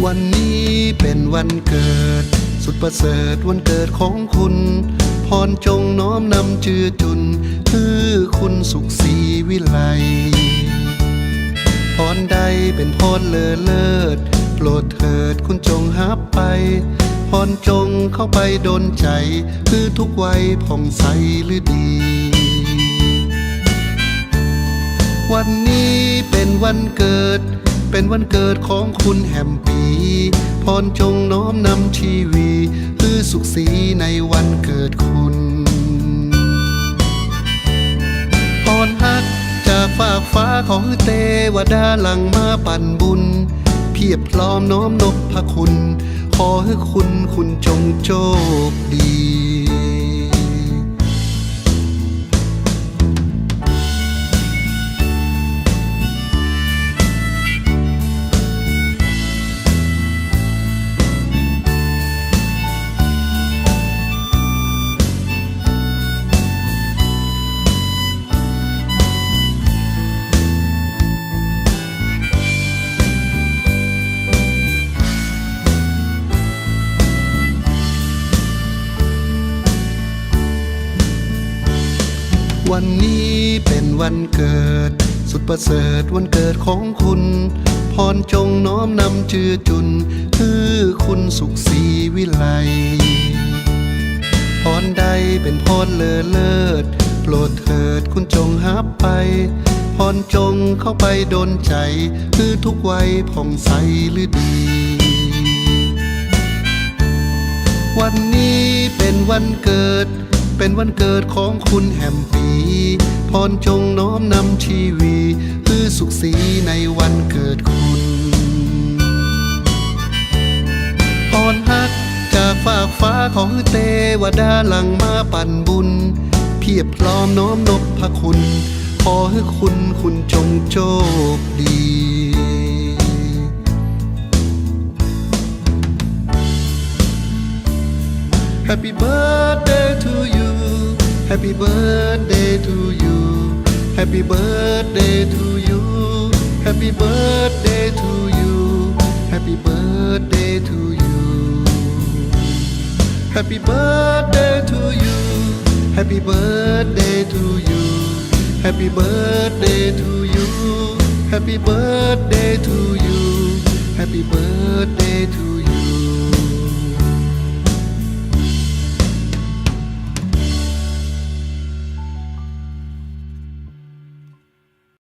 วันนี้เป็นวันเกิดสุดประเสริฐวันเกิดของคุณพรจงน้อมนำเจือจุนคือคุณสุขศรีวิไลพรใดเป็นพรเลอเลิศโปรดเถิดคุณจงรับไปพรจงเข้าไปโดนใจคือทุกวัยผ่องใสหรือดีวันนี้เป็นวันเกิดเป็นวันเกิดของคุณแฮมปีพรจงน้อมนำชีวีคือสุขศรีในวันเกิดคุณพรฮักจากฝากฟ้าของเทวดาหลังมาปั่นบุญเพียบพร้อมน้อมนบพระคุณขอให้คุณจงโชคดีวันนี้เป็นวันเกิดสุดประเสริฐวันเกิดของคุณพรจงน้อมนำเจือจุนคือคุณสุขศรีวิไลพรใดเป็นพรเลอเลิศโปรดเถิดคุณจงรับไปพรจงเข้าไปโดนใจคือทุกวัยผ่องใสหรือดีวันนี้เป็นวันเกิดเป็นวันเกิดของคุณแฮมปีพรจงน้อมนำชีวีคือสุขศรีในวันเกิดคุณพรฮักจากฝากฟ้าของเทวดาหลังมาปั่นบุญเพียบพร้อมน้อมนบพระคุณขอให้คุณจงโชคดี Happy birthday to you Happy birthday to you Happy birthday to you Happy birthday to you Happy birthday to you Happy birthday to you Happy birthday to you Happy birthday to you Happy birthday to you Happy birthday to